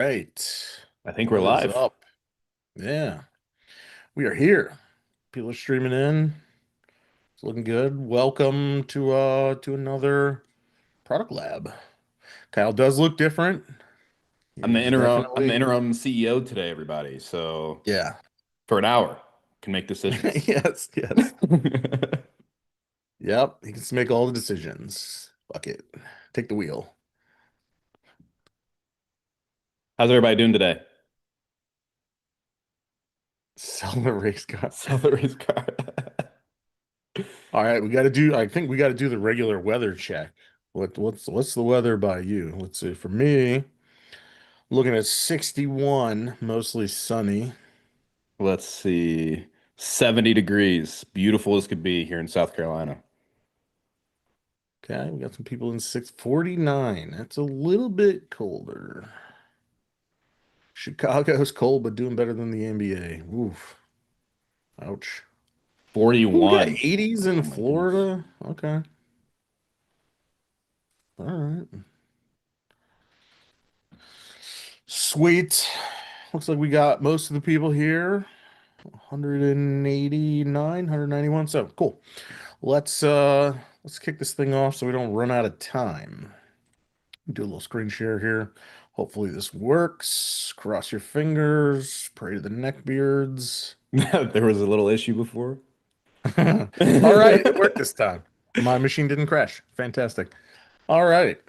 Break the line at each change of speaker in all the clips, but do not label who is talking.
Right.
I think we're
What is
live.
up? Yeah, we are here. People are streaming in. It's looking good. Welcome to another product lab. Kyle does look different. He's
I'm the
definitely
interim CEO today, everybody. So
yeah.
for an hour, can make decisions.
Yes, yes. Yep, he gets to make all the decisions. Fuck it. Take the wheel.
How's everybody doing today?
Sell the race car.
Sell the race car.
All right, I think we gotta do the regular weather check. What's the weather by you? Let's see. For me, looking at 61, mostly sunny.
Let's see. 70 degrees. Beautiful as could be here in South Carolina.
Okay, we got some people in 649. That's a little bit colder. Chicago's cold, but doing better than the NBA. Oof. Ouch. Ooh, we got
41.
80s in
Oh my goodness.
Florida. Okay. All right. Sweet. Looks like we got most of the people here. 189, 191. So cool. Let's kick this thing off so we don't run out of time. Do a little screen share here. Hopefully this works. Cross your fingers. Pray to the neckbeards.
There was a little issue before.
All right, it worked this time. My machine didn't crash. Fantastic. All right.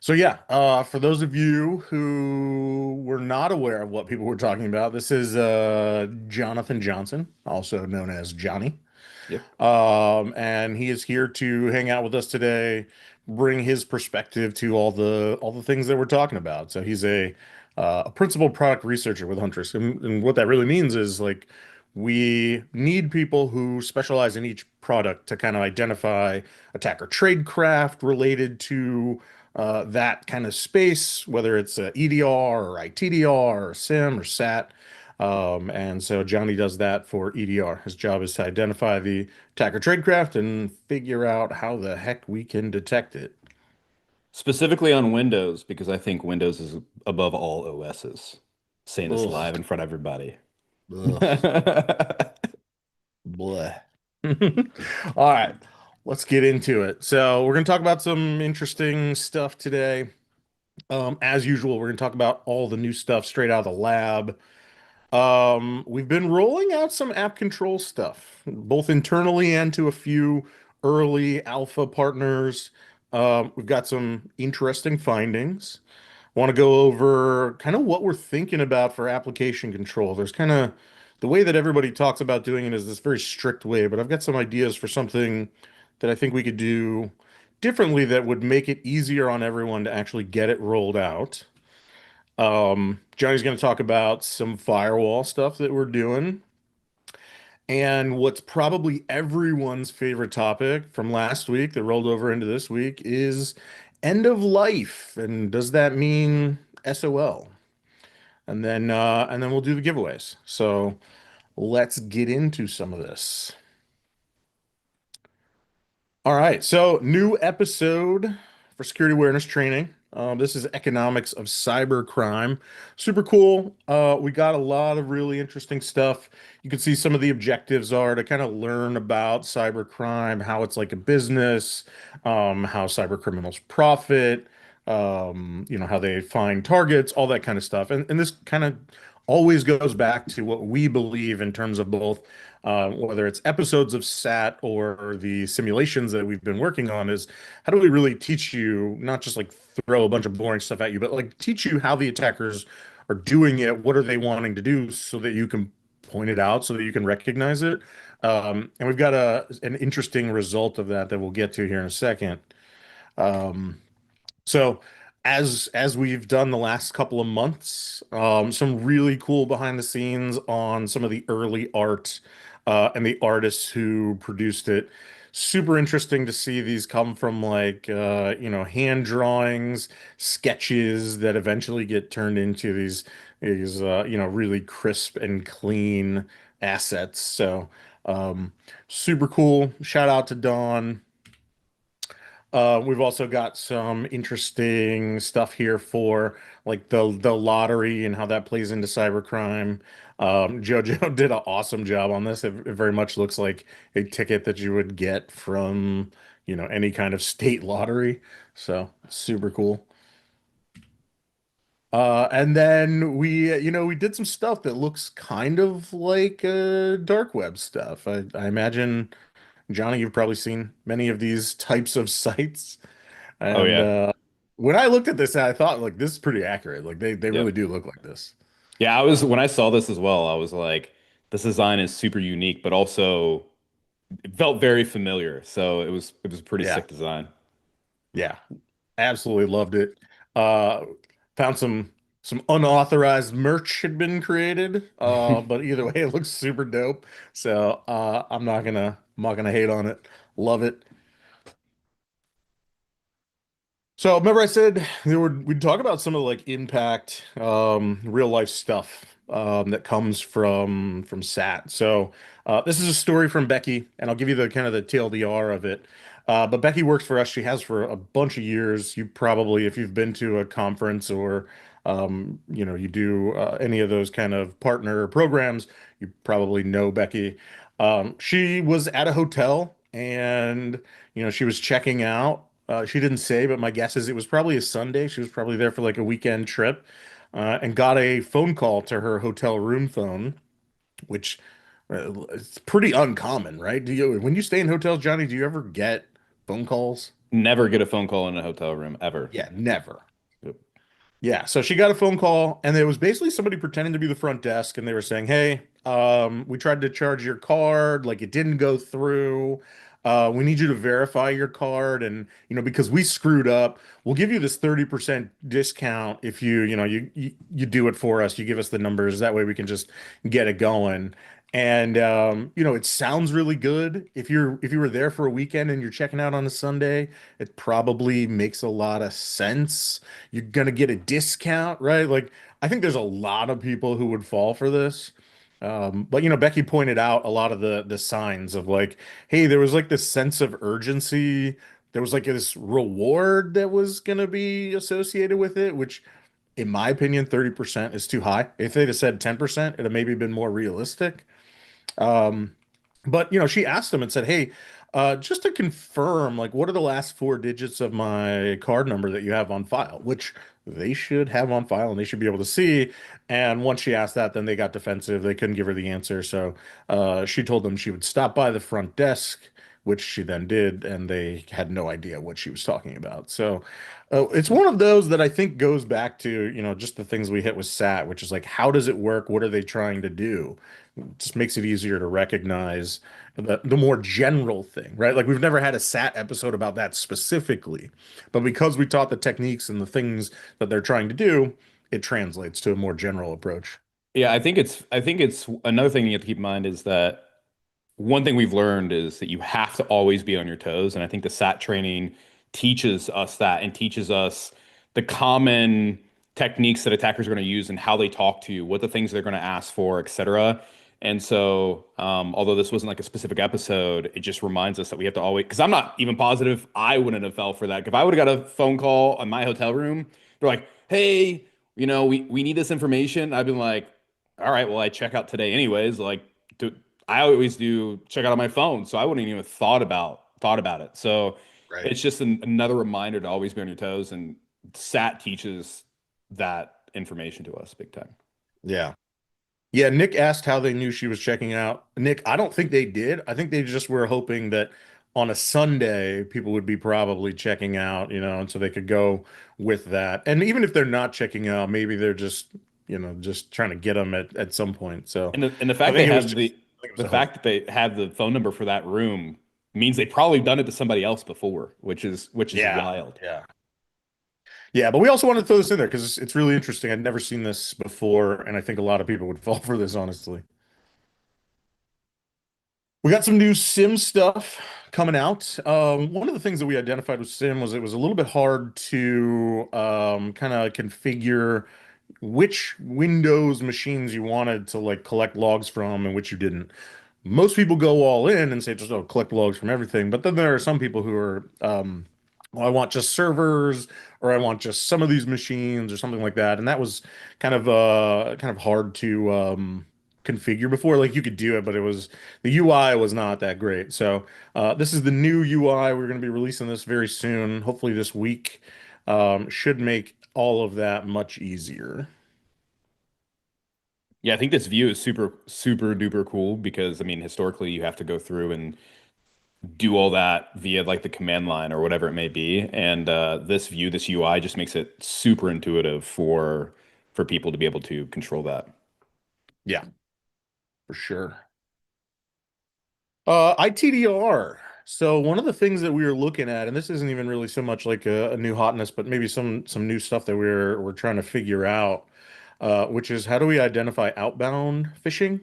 So yeah, for those of you who were not aware of what people were talking about, this is Jonathan Johnson, also known as Johnny.
Yep.
And he is here to hang out with us today, bring his perspective to all the things that we're talking about. So he's a principal product researcher with Huntress, and what that really means is like we need people who specialize in each product to kind of identify attacker tradecraft related to that kind of space, whether it's EDR or ITDR or SIM or SAT. And so Johnny does that for EDR. His job is to identify the attacker tradecraft and figure out how the heck we can detect it.
Specifically on Windows, because I think Windows is above all OSs. Saying this
Ugh,
live in front of everybody.
ugh, bleh. All right, let's get into it. So we're going to talk about some interesting stuff today. As usual, we're going to talk about all the new stuff straight out of the lab. We've been rolling out some app control stuff, both internally and to a few early alpha partners. We've got some interesting findings. Want to go over kind of what we're thinking about for application control. There's kind of the way that everybody talks about doing it is this very strict way, but I've got some ideas for something that I think we could do differently that would make it easier on everyone to actually get it rolled out. Johnny's going to talk about some firewall stuff that we're doing. And what's probably everyone's favorite topic from last week that rolled over into this week is end of life. And does that mean SOL? And then we'll do the giveaways. So let's get into some of this. All right, so new episode for security awareness training. This is economics of cyber crime. Super cool. We got a lot of really interesting stuff. You can see some of the objectives are to kind of learn about cyber crime, how it's like a business, how cyber criminals profit, how they find targets, all that kind of stuff. And this kind of always goes back to what we believe in terms of both whether it's episodes of SAT or the simulations that we've been working on, is how do we really teach you, not just like throw a bunch of boring stuff at you, but like teach you how the attackers are doing it, what are they wanting to do so that you can point it out, so that you can recognize it. And we've got an interesting result of that we'll get to here in a second. Um, so as we've done the last couple of months, some really cool behind the scenes on some of the early art and the artists who produced it. Super interesting to see these come from like hand drawings, sketches that eventually get turned into these really crisp and clean assets. So um, super cool. Shout out to Dawn. We've also got some interesting stuff here for like the lottery and how that plays into cybercrime. JoJo did an awesome job on this. It very much looks like a ticket that you would get from, any kind of state lottery. So super cool. And then we did some stuff that looks kind of like dark web stuff. I imagine, Johnny, you've probably seen many of these types of sites.
Oh
And
yeah.
when I looked at this, I thought like this is pretty accurate. Like they really
Yep.
do look like this.
Yeah, I was when I saw this as well, I was like, this design is super unique, but also it felt very familiar. So it was a pretty
Yeah,
sick design.
yeah, absolutely loved it. Uh, found some unauthorized merch had been created. But either way, it looks super dope. So I'm not gonna hate on it. Love it. So remember I said we'd talk about some of the like impact, real life stuff that comes from SAT. So this is a story from Becky, and I'll give you the kind of the TLDR of it. But Becky works for us. She has for a bunch of years. You probably, if you've been to a conference or you do any of those kind of partner programs, you probably know Becky. She was at a hotel and she was checking out. She didn't say, but my guess is it was probably a Sunday. She was probably there for like a weekend trip, and got a phone call to her hotel room phone, which it's pretty uncommon, right? When you stay in hotels, Johnny, do you ever get phone calls?
Never get a phone call in a hotel room ever.
Yeah, never. Yeah, so she got a phone call, and there was basically somebody pretending to be the front desk, and they were saying, "Hey, we tried to charge your card, like it didn't go through. We need you to verify your card, and because we screwed up, we'll give you this 30% discount if you do it for us. You give us the numbers, that way we can just get it going." And it sounds really good. If you were there for a weekend and you're checking out on a Sunday, it probably makes a lot of sense. You're gonna get a discount, right? Like, I think there's a lot of people who would fall for this. But Becky pointed out a lot of the signs of like, hey, there was like this sense of urgency. There was like this reward that was gonna be associated with it, which, in my opinion, 30% is too high. If they'd have said 10%, it'd have maybe been more realistic. Um, but she asked him and said, "Hey, just to confirm, like, what are the last four digits of my card number that you have on file?" Which they should have on file and they should be able to see. And once she asked that, then they got defensive. They couldn't give her the answer, so she told them she would stop by the front desk, which she then did, and they had no idea what she was talking about. So it's one of those that I think goes back to just the things we hit with SAT, which is like, how does it work? What are they trying to do? Just makes it easier to recognize the more general thing, right? Like we've never had a SAT episode about that specifically, but because we taught the techniques and the things that they're trying to do, it translates to a more general approach.
Yeah, I think it's another thing you have to keep in mind is that one thing we've learned is that you have to always be on your toes. And I think the SAT training teaches us that and teaches us the common techniques that attackers are going to use and how they talk to you, what the things they're going to ask for, et cetera. And so, although this wasn't like a specific episode, it just reminds us that we have to always, because I'm not even positive I wouldn't have fell for that. If I would have got a phone call on my hotel room, they're like, hey, we need this information. I've been like, all right, well, I check out today anyways. Like, do, I always do check out on my phone, so I wouldn't even have thought about it. So
Right.
it's just another reminder to always be on your toes, and SAT teaches that information to us big time.
Yeah. Yeah, Nick asked how they knew she was checking out. Nick, I don't think they did. I think they just were hoping that on a Sunday, people would be probably checking out, and so they could go with that. And even if they're not checking out, maybe they're just trying to get them at some point. So
And the
I
fact they
think it was
have
just,
the
I think it was
the
a hope.
fact that they have the phone number for that room means they probably done it to somebody else before, which is
Yeah.
wild.
Yeah. Yeah, but we also wanted to throw this in there because it's really interesting. I'd never seen this before, and I think a lot of people would fall for this, honestly. We got some new Sim stuff coming out. One of the things that we identified with Sim was it was a little bit hard to kind of configure which Windows machines you wanted to like collect logs from and which you didn't. Most people go all in and say just collect logs from everything, but then there are some people who are well, I want just servers, or I want just some of these machines, or something like that. And that was kind of hard to configure before. Like you could do it, but it was the UI was not that great. So this is the new UI. We're going to be releasing this very soon, hopefully this week. Should make all of that much easier.
Yeah, I think this view is super duper cool because I mean, historically, you have to go through and do all that via like the command line or whatever it may be. And this view, this UI, just makes it super intuitive for people to be able to control that.
Yeah, for sure. ITDR. So one of the things that we were looking at, and this isn't even really so much like a new hotness, but maybe some new stuff that we're trying to figure out, which is how do we identify outbound phishing?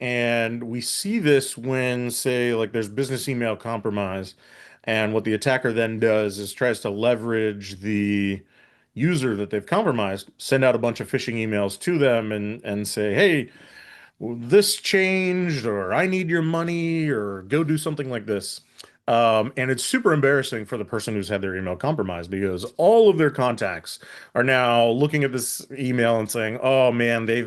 And we see this when, say, like there's business email compromise, and what the attacker then does is tries to leverage the user that they've compromised, send out a bunch of phishing emails to them and say, hey, well, this changed, or I need your money, or go do something like this. And it's super embarrassing for the person who's had their email compromised because all of their contacts are now looking at this email and saying, oh man, they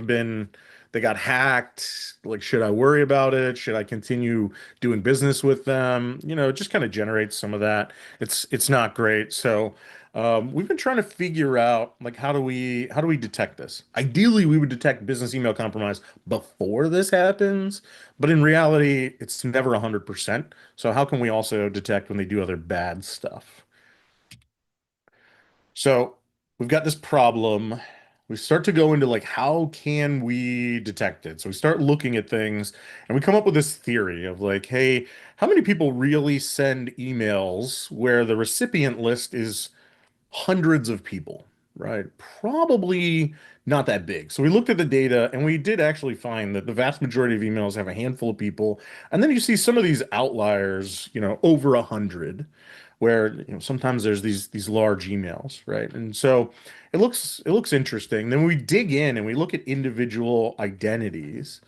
got hacked. Like, should I worry about it? Should I continue doing business with them? You know, it just kind of generates some of that. It's not great. So, we've been trying to figure out like how do we detect this? Ideally, we would detect business email compromise before this happens, but in reality, it's never 100%. So how can we also detect when they do other bad stuff? So we've got this problem. We start to go into like how can we detect it? So we start looking at things and we come up with this theory of like, hey, how many people really send emails where the recipient list is hundreds of people, right? Probably not that big. So we looked at the data and we did actually find that the vast majority of emails have a handful of people. And then you see some of these outliers, you know, over 100, where, you know, sometimes there's these large emails, right? And so it looks interesting. Then we dig in and we look at individual identities.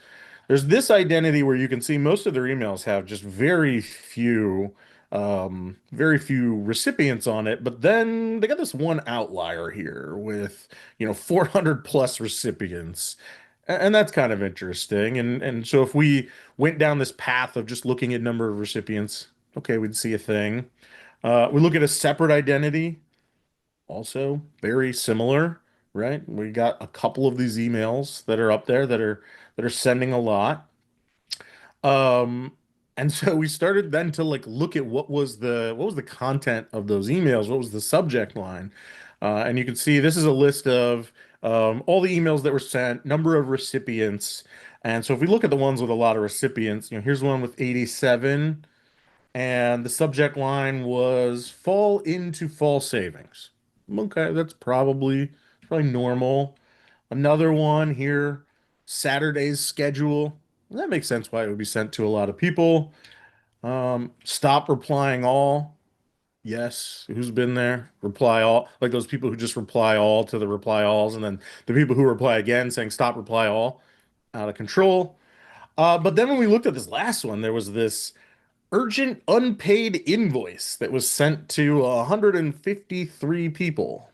There's this identity where you can see most of their emails have just very few recipients on it, but then they got this one outlier here with, you know, 400 plus recipients. And that's kind of interesting. And so if we went down this path of just looking at number of recipients, okay, we'd see a thing. We look at a separate identity, also very similar, right? We got a couple of these emails that are up there that are sending a lot. Um, and so we started then to like look at what was the content of those emails, what was the subject line, and you can see this is a list of all the emails that were sent, number of recipients, and so if we look at the ones with a lot of recipients, you know, here's one with 87, and the subject line was "fall into fall savings." Okay, that's probably normal. Another one here, Saturday's schedule. That makes sense why it would be sent to a lot of people. Stop replying all. Yes, who's been there? Reply all, like those people who just reply all to the reply alls, and then the people who reply again saying stop reply all. Out of control. But then when we looked at this last one, there was this urgent unpaid invoice that was sent to 153 people.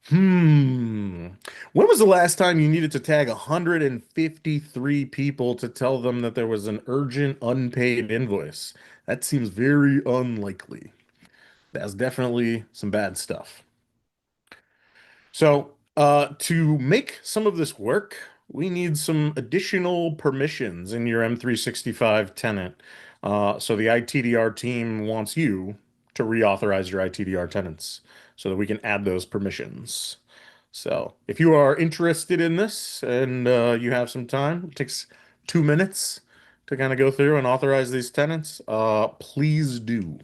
Hmm. When was the last time you needed to tag 153 people to tell them that there was an urgent unpaid invoice? That seems very unlikely. That's definitely some bad stuff. So, to make some of this work, we need some additional permissions in your M365 tenant. So the ITDR team wants you to reauthorize your ITDR tenants so that we can add those permissions. So if you are interested in this and you have some time, it takes 2 minutes to kind of go through and authorize these tenants, please do.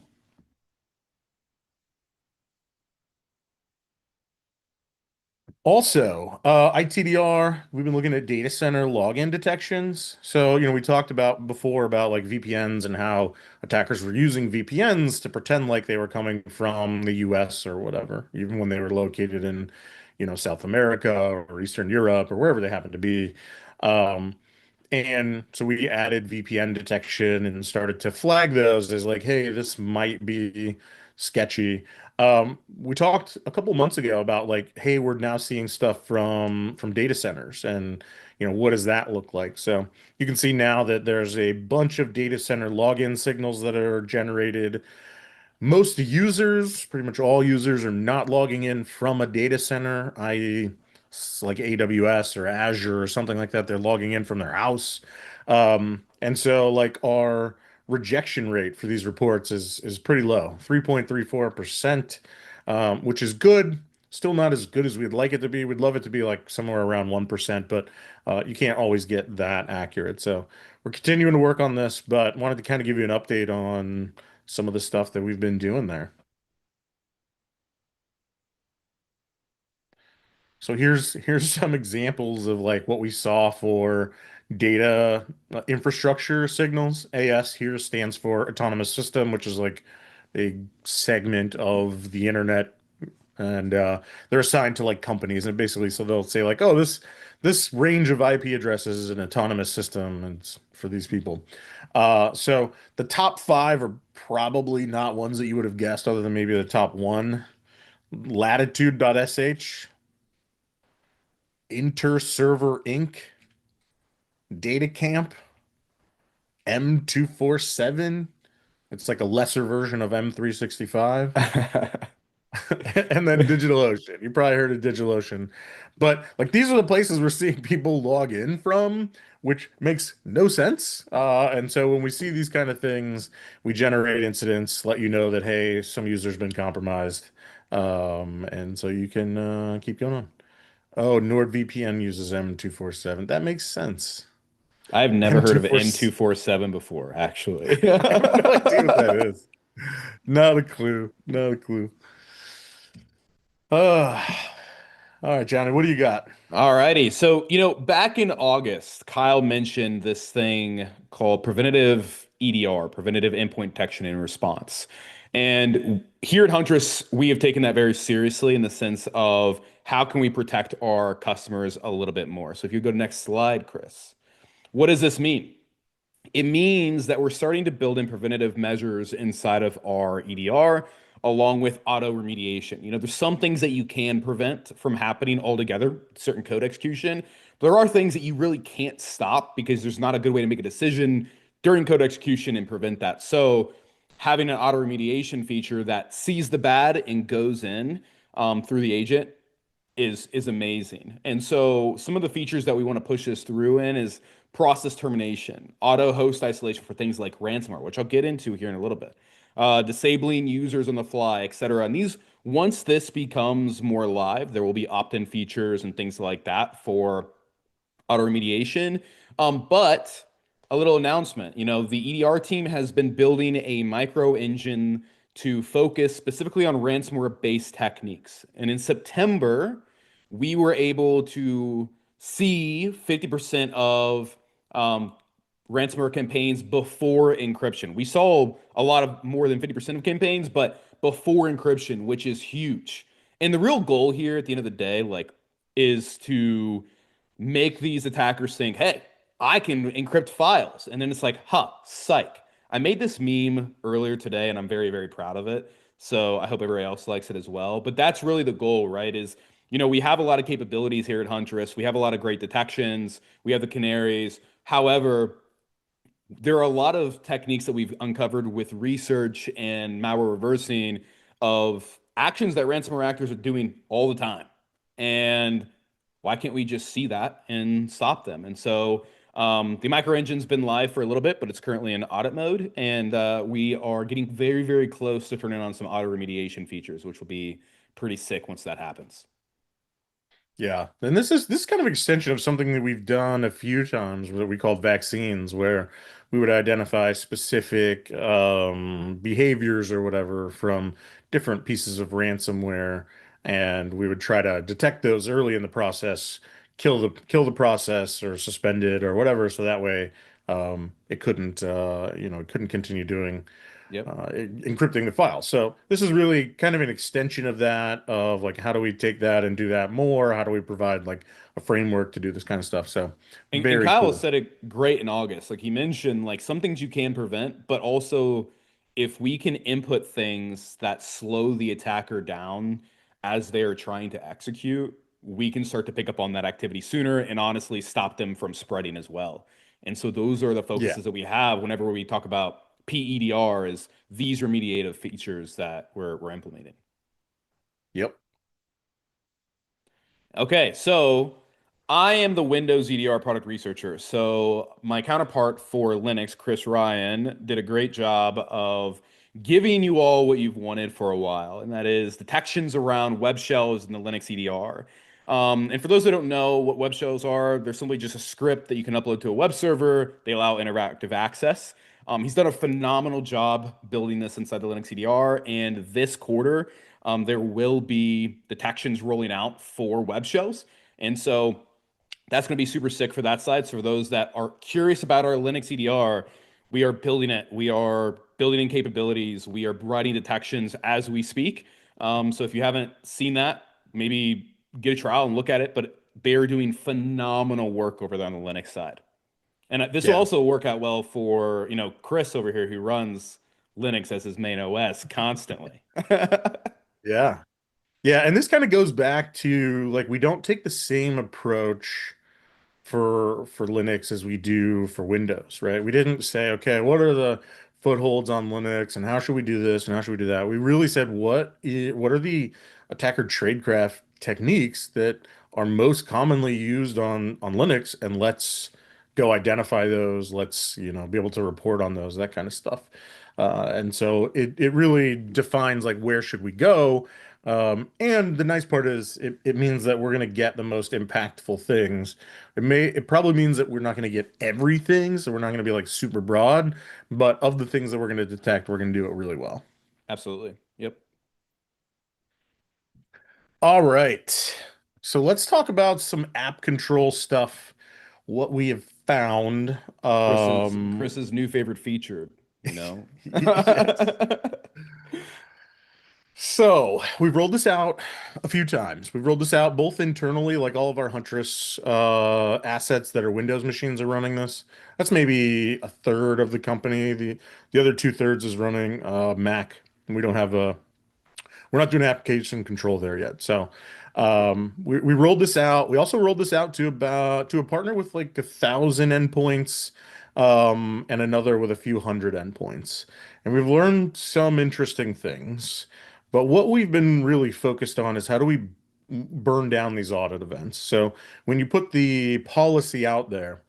Also, ITDR, we've been looking at data center login detections. So, you know, we talked about before about like VPNs and how attackers were using VPNs to pretend like they were coming from the US or whatever, even when they were located in, you know, South America or Eastern Europe or wherever they happen to be. Um, and so we added VPN detection and started to flag those as like, hey, this might be sketchy. We talked a couple months ago about like, hey, we're now seeing stuff from data centers, and what does that look like? So you can see now that there's a bunch of data center login signals that are generated. Most users, pretty much all users, are not logging in from a data center, i.e., like AWS or Azure or something like that. They're logging in from their house. And so like our rejection rate for these reports is pretty low, 3.34%, which is good. Still not as good as we'd like it to be. We'd love it to be like somewhere around 1%, but you can't always get that accurate. So we're continuing to work on this, but wanted to kind of give you an update on some of the stuff that we've been doing there. So here's some examples of like what we saw for data infrastructure signals. AS here stands for autonomous system, which is like a segment of the internet, and they're assigned to like companies, and basically so they'll say like, oh, this range of IP addresses is an autonomous system, and it's for these people. So the top five are probably not ones that you would have guessed, other than maybe the top one. Latitude.sh, Interserver Inc., DataCamp, M247. It's like a lesser version of M365. And then DigitalOcean. You probably heard of DigitalOcean. But like these are the places we're seeing people log in from, which makes no sense. And so when we see these kind of things, we generate incidents, let you know that, hey, some user's been compromised. And so you can keep going on. Oh, NordVPN uses M247. That makes sense.
I've never heard of
M247.
M247 before, actually.
I have no idea what that is. Not a clue. Not a clue. Uh, all right, Johnny, what do you got?
Alrighty. So, back in August, Kyle mentioned this thing called preventative EDR, preventative endpoint detection and response. And here at Huntress, we have taken that very seriously in the sense of how can we protect our customers a little bit more. So if you go to next slide, Chris, what does this mean? It means that we're starting to build in preventative measures inside of our EDR along with auto remediation. There's some things that you can prevent from happening altogether, certain code execution. But there are things that you really can't stop because there's not a good way to make a decision during code execution and prevent that. So having an auto remediation feature that sees the bad and goes in through the agent is amazing. And so some of the features that we want to push this through in is process termination, auto host isolation for things like ransomware, which I'll get into here in a little bit, disabling users on the fly, et cetera. And these, once this becomes more live, there will be opt-in features and things like that for auto remediation. But a little announcement, the EDR team has been building a micro engine to focus specifically on ransomware-based techniques. And in September, we were able to see 50% of ransomware campaigns before encryption. We saw a lot of more than 50% of campaigns, but before encryption, which is huge. And the real goal here at the end of the day, like, is to make these attackers think, hey, I can encrypt files. And then it's like, huh, psych. I made this meme earlier today and I'm very, very proud of it. So I hope everybody else likes it as well. But that's really the goal, right? Is, we have a lot of capabilities here at Huntress. We have a lot of great detections. We have the canaries. However, there are a lot of techniques that we've uncovered with research and malware reversing of actions that ransomware actors are doing all the time. And why can't we just see that and stop them? And so the micro engine's been live for a little bit, but it's currently in audit mode. And we are getting very, very close to turning on some auto remediation features, which will be pretty sick once that happens.
Yeah, and this is kind of extension of something that we've done a few times that we called vaccines, where we would identify specific behaviors or whatever from different pieces of ransomware, and we would try to detect those early in the process, kill the process or suspend it or whatever, so that way it couldn't continue doing
Yep.
encrypting the file. So this is really kind of an extension of that, of like, how do we take that and do that more? How do we provide like a framework to do this kind of stuff? So
And
very
Kyle
cool.
said it great in August. Like he mentioned, like some things you can prevent, but also if we can input things that slow the attacker down as they are trying to execute, we can start to pick up on that activity sooner and honestly stop them from spreading as well. And so those are the
Yeah.
focuses that we have whenever we talk about PEDR is these remediative features that we're implementing.
Yep.
Okay, so I am the Windows EDR product researcher. So my counterpart for Linux, Chris Ryan, did a great job of giving you all what you've wanted for a while, and that is detections around web shells in the Linux EDR. And for those that don't know what web shells are, they're simply just a script that you can upload to a web server. They allow interactive access. He's done a phenomenal job building this inside the Linux EDR, and this quarter, there will be detections rolling out for web shells. And so that's going to be super sick for that side. So for those that are curious about our Linux EDR, we are building it. We are building in capabilities. We are writing detections as we speak. So if you haven't seen that, maybe get a trial and look at it. But they're doing phenomenal work over there on the Linux side. And this will
Yeah.
also work out well for, Chris over here who runs Linux as his main OS constantly.
Yeah. Yeah, and this kind of goes back to like we don't take the same approach for Linux as we do for Windows, right? We didn't say, okay, what are the footholds on Linux and how should we do this and how should we do that? We really said what are the attacker tradecraft techniques that are most commonly used on Linux, and let's go identify those. Let's, be able to report on those, that kind of stuff. And so it really defines like where should we go. And the nice part is it means that we're going to get the most impactful things. It probably means that we're not going to get everything, so we're not going to be like super broad, but of the things that we're going to detect, we're going to do it really well.
Absolutely. Yep.
All right. So let's talk about some app control stuff, what we have found.
Chris's new favorite feature, you know.
Yes. So we've rolled this out a few times. We've rolled this out both internally, like all of our Huntress assets that are Windows machines are running this. That's maybe a third of the company. The other two-thirds is running Mac. And we don't have a we're not doing application control there yet. So we rolled this out. We also rolled this out to a partner with like 1,000 endpoints, and another with a few hundred endpoints. And we've learned some interesting things. But what we've been really focused on is how do we burn down these audit events? So when you put the policy out there,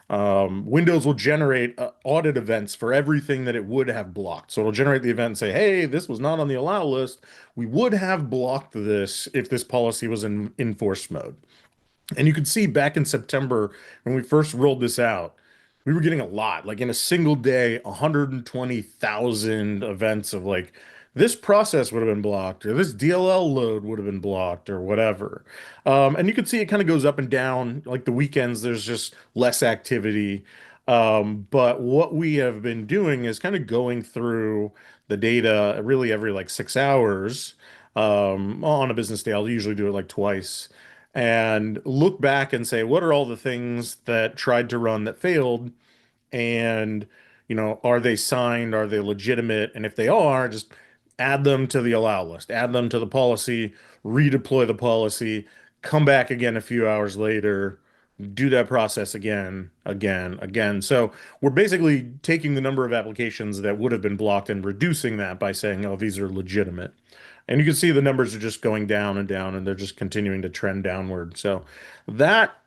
Windows will generate audit events for everything that it would have blocked. So it'll generate the event and say, hey, this was not on the allow list. We would have blocked this if this policy was in enforced mode. And you could see back in September when we first rolled this out, we were getting a lot, like in a single day, 120,000 events of like, this process would have been blocked, or this DLL load would have been blocked, or whatever. And you can see it kind of goes up and down. Like the weekends, there's just less activity. But what we have been doing is kind of going through the data really every like 6 hours. On a business day, I'll usually do it like twice and look back and say, what are all the things that tried to run that failed? And, are they signed? Are they legitimate? And if they are, just add them to the allow list, add them to the policy, redeploy the policy, come back again a few hours later, do that process again, again, again. So we're basically taking the number of applications that would have been blocked and reducing that by saying, oh, these are legitimate. And you can see the numbers are just going down and down, and they're just continuing to trend downward. So that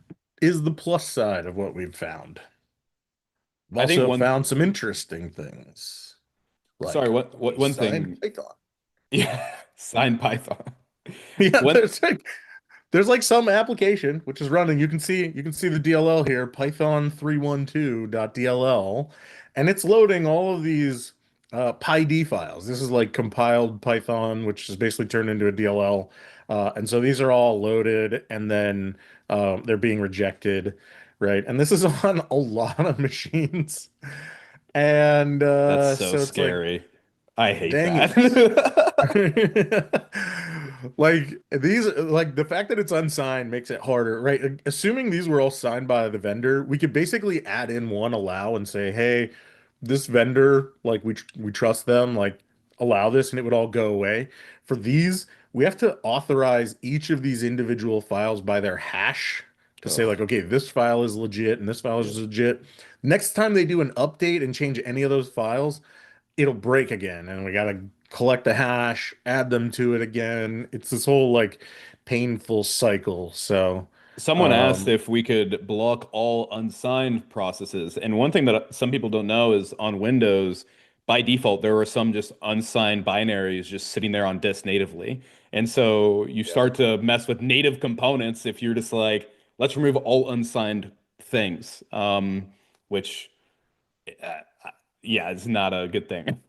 is the plus side of what we've found. We've
I think
also
one
found some interesting things,
sorry,
like
what
we
one
signed
thing,
Python.
yeah, sign Python.
Yeah,
One
there's like some application which is running. You can see the DLL here, Python 312.dll, and it's loading all of these PyD files. This is like compiled Python, which is basically turned into a DLL. And so these are all loaded and then they're being rejected, right? And this is on a lot of machines. And
that's so
so it's like,
scary. I hate
dang
that.
it. Like these, like the fact that it's unsigned makes it harder, right? Assuming these were all signed by the vendor, we could basically add in one allow and say, hey, this vendor, like we trust them, like allow this and it would all go away. For these, we have to authorize each of these individual files by their hash to say like,
Ugh.
okay, this file is legit and this file
Yep.
is legit. Next time they do an update and change any of those files, it'll break again, and we gotta collect a hash, add them to it again. It's this whole like painful cycle. So,
Someone asked
um,
if we could block all unsigned processes. And one thing that some people don't know is on Windows, by default, there are some just unsigned binaries just sitting there on disk natively. And so you
Yep.
start to mess with native components if you're just like, let's remove all unsigned things, which, uh, yeah, it's not a good thing.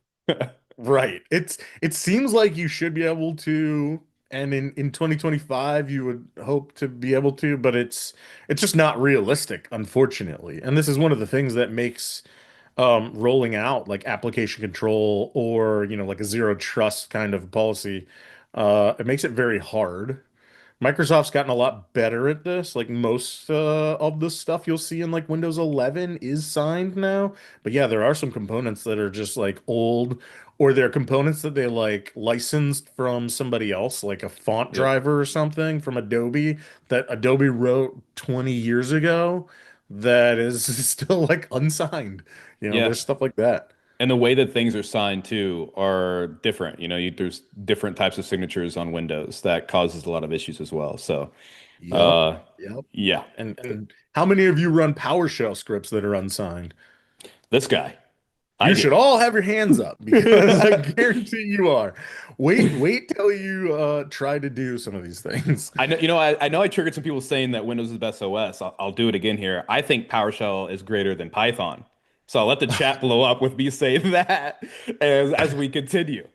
Right. It seems like you should be able to, and in 2025 you would hope to be able to, but it's just not realistic, unfortunately. And this is one of the things that makes rolling out like application control or, like a zero trust kind of policy, it makes it very hard. Microsoft's gotten a lot better at this. Like most of the stuff you'll see in like Windows 11 is signed now. But yeah, there are some components that are just like old, or they're components that they like licensed from somebody else, like a font
Yep.
driver or something from Adobe that Adobe wrote 20 years ago that is still like unsigned.
Yeah.
There's stuff like that.
And the way that things are signed too are different. There's different types of signatures on Windows that causes a lot of issues as well. So,
Yep.
uh,
Yep.
yeah,
And how many of you run PowerShell scripts that are unsigned?
this guy, I
You
do.
should all have your hands up because I guarantee you are. Wait till you try to do some of these things.
I know, I know I triggered some people saying that Windows is the best OS. I'll do it again here. I think PowerShell is greater than Python. So I'll let the chat blow up with me saying that as we continue.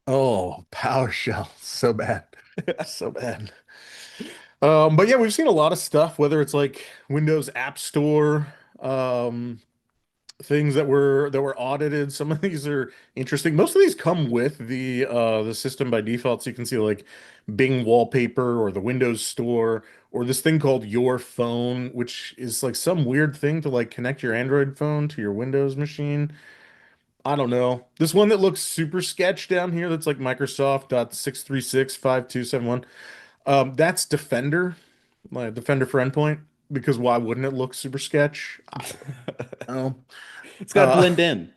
Oh, PowerShell, so bad, so bad. But yeah, we've seen a lot of stuff, whether it's like Windows App Store, um, things that were audited. Some of these are interesting. Most of these come with the system by default, so you can see like Bing wallpaper or the Windows Store or this thing called Your Phone, which is like some weird thing to like connect your Android phone to your Windows machine. I don't know. This one that looks super sketch down here that's like Microsoft.6365271. That's Defender, like Defender for Endpoint, because why wouldn't it look super sketch? I don't know.
It's got to
Uh,
blend in.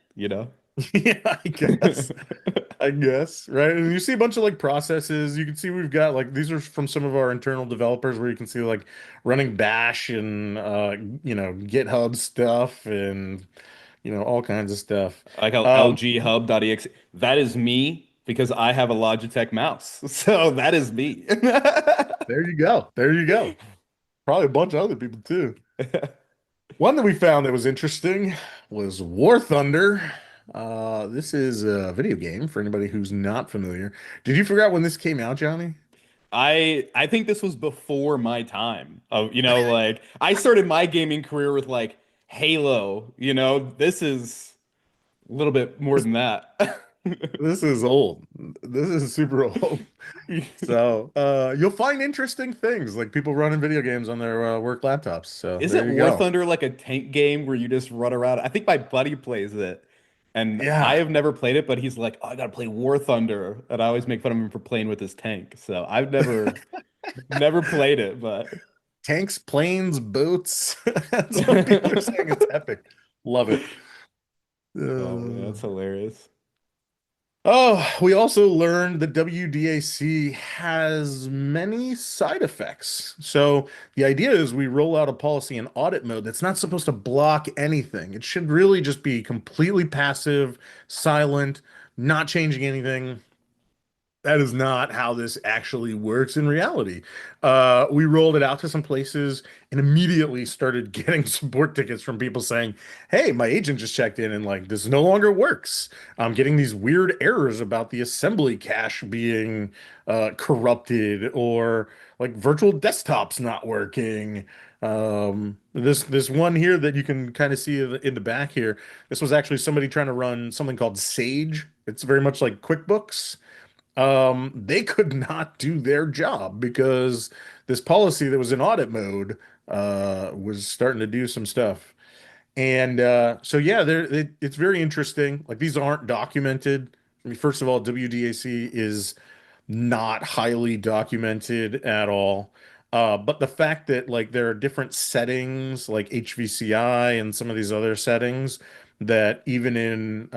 yeah, I guess. I guess, right? And you see a bunch of like processes. You can see we've got like these are from some of our internal developers where you can see like running Bash and GitHub stuff and all kinds of stuff.
Like how
Um,
LG Hub.exe. That is me because I have a Logitech mouse. So that is me.
there you go. There you go. Probably a bunch of other people too. One that we found that was interesting was War Thunder. This is a video game for anybody who's not familiar. Did you figure out when this came out, Johnny?
I think this was before my time of, like I started my gaming career with like Halo, this is a little bit more
This,
than that.
this is old. This is super old. So, you'll find interesting things like people running video games on their work laptops. So there
Isn't
you
War
go.
Thunder like a tank game where you just run around? I think my buddy plays it. And I
Yeah.
have never played it, but he's like, "Oh, I gotta play War Thunder." And I always make fun of him for playing with his tank. So I've never played it, but
Tanks, planes, boats. That's what people are saying. It's epic. Love it.
oh man, that's hilarious.
Oh, we also learned that WDAC has many side effects. So the idea is we roll out a policy in audit mode that's not supposed to block anything. It should really just be completely passive, silent, not changing anything. That is not how this actually works in reality. We rolled it out to some places and immediately started getting support tickets from people saying, "Hey, my agent just checked in and like this no longer works. I'm getting these weird errors about the assembly cache being corrupted or like virtual desktops not working." This one here that you can kind of see in the back here. This was actually somebody trying to run something called Sage. It's very much like QuickBooks. They could not do their job because this policy that was in audit mode was starting to do some stuff. And so yeah, it's very interesting. Like these aren't documented. I mean, first of all, WDAC is not highly documented at all. But the fact that like there are different settings like HVCI and some of these other settings that even in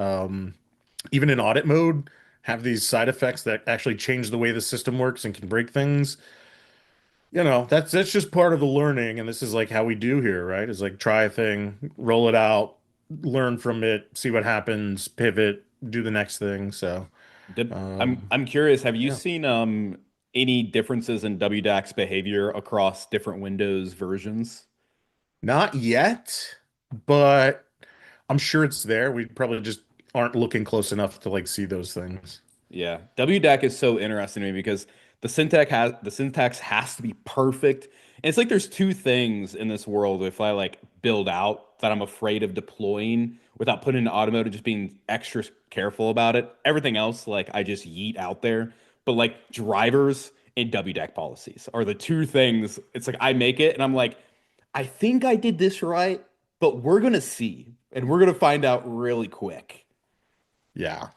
audit mode have these side effects that actually change the way the system works and can break things. That's just part of the learning, and this is like how we do here, right? Is like try a thing, roll it out, learn from it, see what happens, pivot, do the next thing. So,
I'm curious, have you
yeah,
seen any differences in WDAX behavior across different Windows versions?
not yet, but I'm sure it's there. We probably just aren't looking close enough to like see those things.
Yeah, WDAC is so interesting to me because the syntax has to be perfect. And it's like there's two things in this world if I like build out that I'm afraid of deploying without putting in automotive, just being extra careful about it. Everything else, like I just yeet out there. But like drivers and WDAC policies are the two things. It's like I make it and I'm like, I think I did this right, but we're gonna see and we're gonna find out really quick.
Yeah.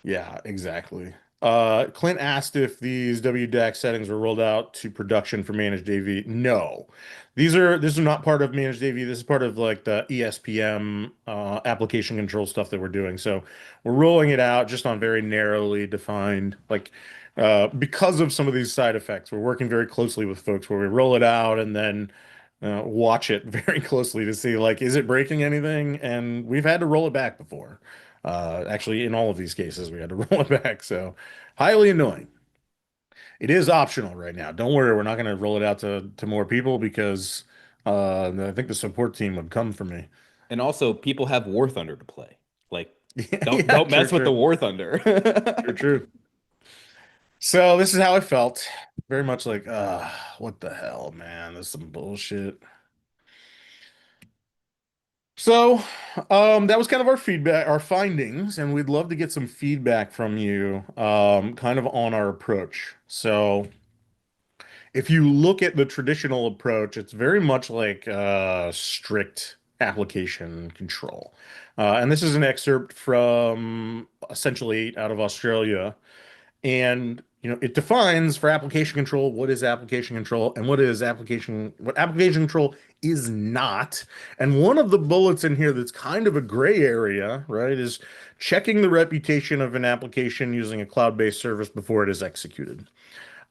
Yeah, exactly. Clint asked if these WDAC settings were rolled out to production for managed AV. No, this is not part of managed AV. This is part of like the ESPM application control stuff that we're doing. So we're rolling it out just on very narrowly defined, like because of some of these side effects. We're working very closely with folks where we roll it out and then watch it very closely to see like is it breaking anything? And we've had to roll it back before. Actually, in all of these cases, we had to roll it back. So highly annoying. It is optional right now. Don't worry, we're not going to roll it out to more people because I think the support team would come for me.
And also, people have War Thunder to play. Like,
Yeah,
don't
yeah,
don't
true,
mess with the
true,
War Thunder.
true, true. So this is how I felt. Very much like, what the hell, man? This is some bullshit. So, that was kind of our feedback, our findings, and we'd love to get some feedback from you, kind of on our approach. So, if you look at the traditional approach, it's very much like strict application control. And this is an excerpt from Essential 8 out of Australia. And it defines for application control what is application control and what application control is not. And one of the bullets in here that's kind of a gray area, right, is checking the reputation of an application using a cloud-based service before it is executed.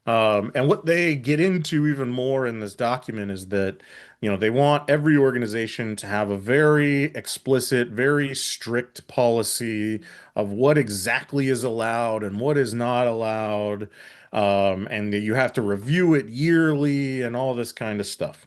And what they get into even more in this document is that, they want every organization to have a very explicit, very strict policy of what exactly is allowed and what is not allowed, and that you have to review it yearly and all this kind of stuff.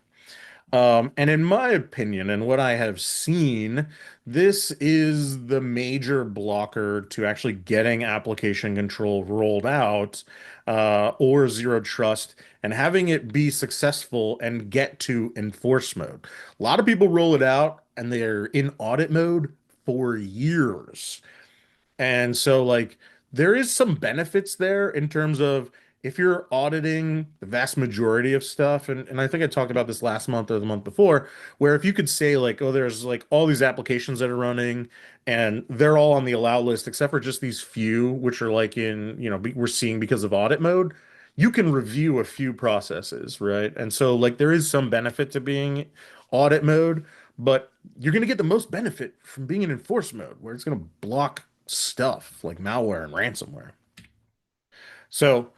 And in my opinion, and what I have seen, this is the major blocker to actually getting application control rolled out, or zero trust, and having it be successful and get to enforce mode. A lot of people roll it out and they're in audit mode for years. And so, like, there is some benefits there in terms of if you're auditing the vast majority of stuff, and I think I talked about this last month or the month before, where if you could say, like, oh, there's like all these applications that are running and they're all on the allow list, except for just these few, which are like we're seeing because of audit mode, you can review a few processes, right? And so, like, there is some benefit to being audit mode, but you're going to get the most benefit from being in enforce mode, where it's going to block stuff like malware and ransomware. So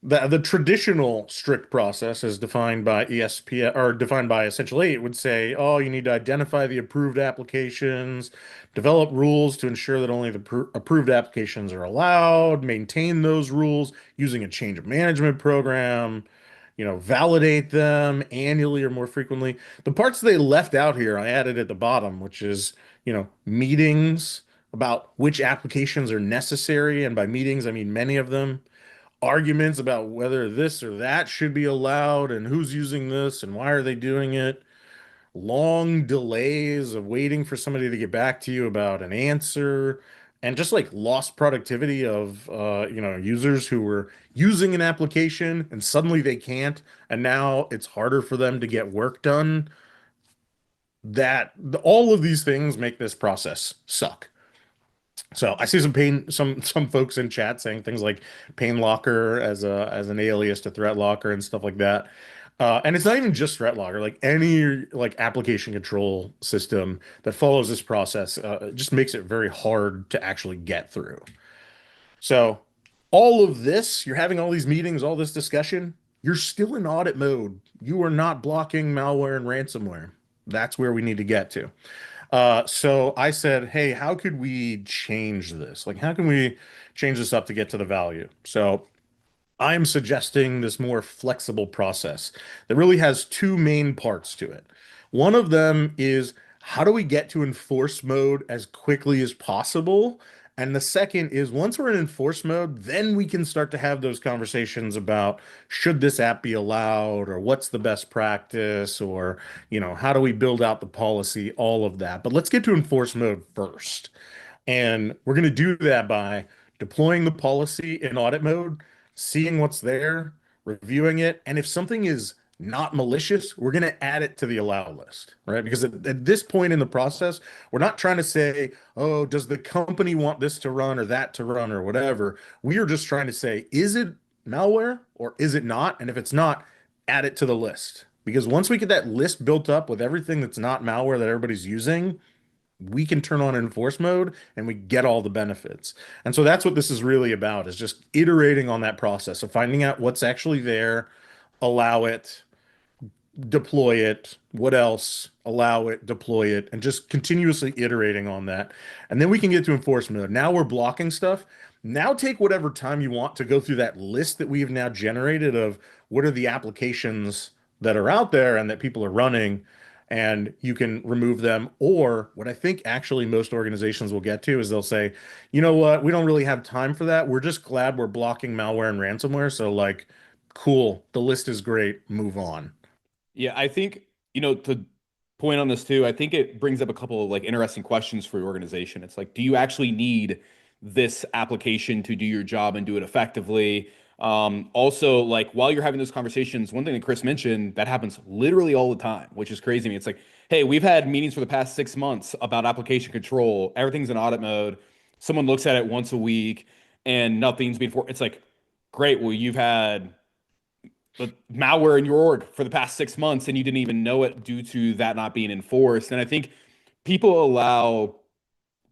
the traditional strict process as defined by ESPN or defined by Essential 8 would say, oh, you need to identify the approved applications, develop rules to ensure that only the approved applications are allowed, maintain those rules using a change of management program, validate them annually or more frequently. The parts they left out here, I added at the bottom, which is, meetings about which applications are necessary. And by meetings, I mean many of them. Arguments about whether this or that should be allowed and who's using this and why are they doing it. Long delays of waiting for somebody to get back to you about an answer, and just like lost productivity of users who were using an application and suddenly they can't, and now it's harder for them to get work done. all of these things make this process suck. So I see some folks in chat saying things like pain locker as an alias to threat locker and stuff like that. And it's not even just threat locker, like any like application control system that follows this process just makes it very hard to actually get through. So all of this, you're having all these meetings, all this discussion, you're still in audit mode. You are not blocking malware and ransomware. That's where we need to get to. So I said, hey, how could we change this? Like, how can we change this up to get to the value? So I'm suggesting this more flexible process that really has two main parts to it. One of them is how do we get to enforce mode as quickly as possible? And the second is once we're in enforce mode, then we can start to have those conversations about should this app be allowed or what's the best practice or, how do we build out the policy, all of that. But let's get to enforce mode first. And we're going to do that by deploying the policy in audit mode, seeing what's there, reviewing it. And if something is not malicious, we're going to add it to the allow list, right? Because at this point in the process, we're not trying to say, oh, does the company want this to run or that to run or whatever. We are just trying to say, is it malware or is it not? And if it's not, add it to the list. Because once we get that list built up with everything that's not malware that everybody's using, we can turn on enforce mode and we get all the benefits. And so that's what this is really about is just iterating on that process of finding out what's actually there, allow it, deploy it, what else, allow it, deploy it, and just continuously iterating on that. And then we can get to enforcement mode. Now we're blocking stuff. Now take whatever time you want to go through that list that we have now generated of what are the applications that are out there and that people are running, and you can remove them. Or what I think actually most organizations will get to is they'll say, you know what, we don't really have time for that. We're just glad we're blocking malware and ransomware. So like, cool, the list is great, move on.
Yeah, I think, to point on this too, I think it brings up a couple of like interesting questions for your organization. It's like, do you actually need this application to do your job and do it effectively? Also, like while you're having those conversations, one thing that Chris mentioned that happens literally all the time, which is crazy to me. It's like, hey, we've had meetings for the past 6 months about application control. Everything's in audit mode. Someone looks at it once a week and nothing's been for. It's like, great. Well, you've had the malware in your org for the past 6 months and you didn't even know it due to that not being enforced. And I think people allow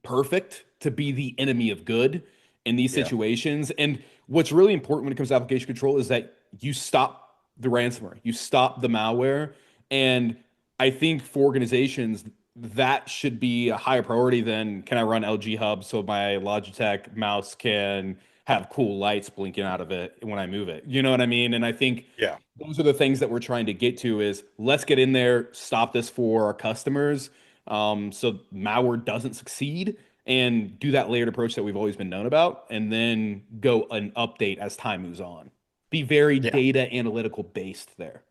perfect to be the enemy of good in these
Yeah.
situations. And what's really important when it comes to application control is that you stop the ransomware, you stop the malware. And I think for organizations, that should be a higher priority than can I run LG Hub so my Logitech mouse can have cool lights blinking out of it when I move it. You know what I mean? And I think
Yeah.
those are the things that we're trying to get to is let's get in there, stop this for our customers, so malware doesn't succeed and do that layered approach that we've always been known about, and then go an update as time moves on. Be very
Yeah.
data analytical based there.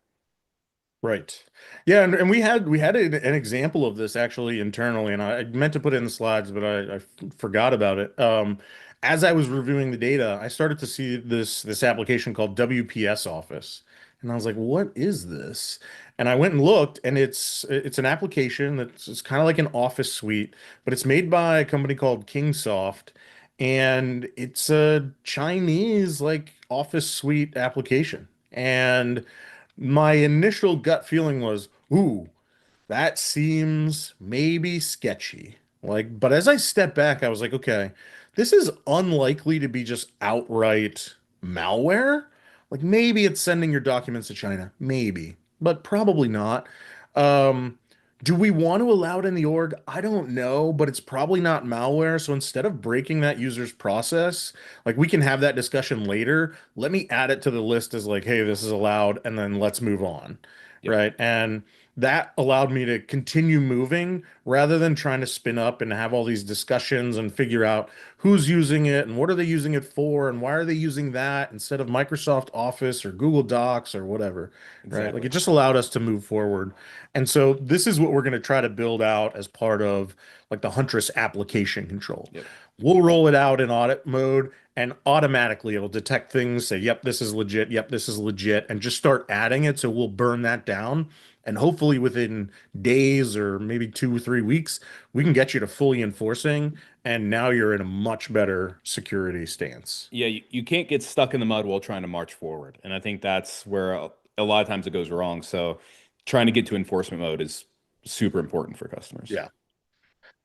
Right. Yeah, and we had an example of this actually internally, and I meant to put it in the slides, but I forgot about it. As I was reviewing the data, I started to see this application called WPS Office, and I was like, "What is this?" And I went and looked, and it's an application that's it's kind of like an Office suite, but it's made by a company called Kingsoft, and it's a Chinese like Office suite application, and my initial gut feeling was, ooh, that seems maybe sketchy. Like, but as I step back, I was like, okay, this is unlikely to be just outright malware. Like maybe it's sending your documents to China, maybe, but probably not. Um, do we want to allow it in the org? I don't know, but it's probably not malware. So instead of breaking that user's process, like we can have that discussion later. Let me add it to the list as like, hey, this is allowed, and then let's move on.
Yep,
Right. And that allowed me to continue moving rather than trying to spin up and have all these discussions and figure out who's using it and what are they using it for and why are they using that instead of Microsoft Office or Google Docs or whatever, right? Like
exactly.
it just allowed us to move forward. And so this is what we're going to try to build out as part of like the Huntress application control.
Yep.
We'll roll it out in audit mode and automatically it'll detect things, say, yep, this is legit, yep, this is legit, and just start adding it. So we'll burn that down. And hopefully within days or maybe 2 or 3 weeks, we can get you to fully enforcing, and now you're in a much better security stance.
Yeah, you can't get stuck in the mud while trying to march forward. And I think that's where a lot of times it goes wrong. So trying to get to enforcement mode is super important for customers.
Yeah.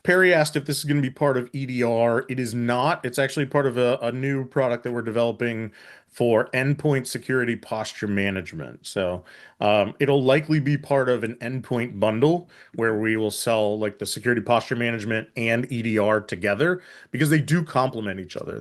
Perry asked if this is going to be part of EDR. It is not. It's actually part of a new product that we're developing for endpoint security posture management. So it'll likely be part of an endpoint bundle where we will sell like the security posture management and EDR together because they do complement each other.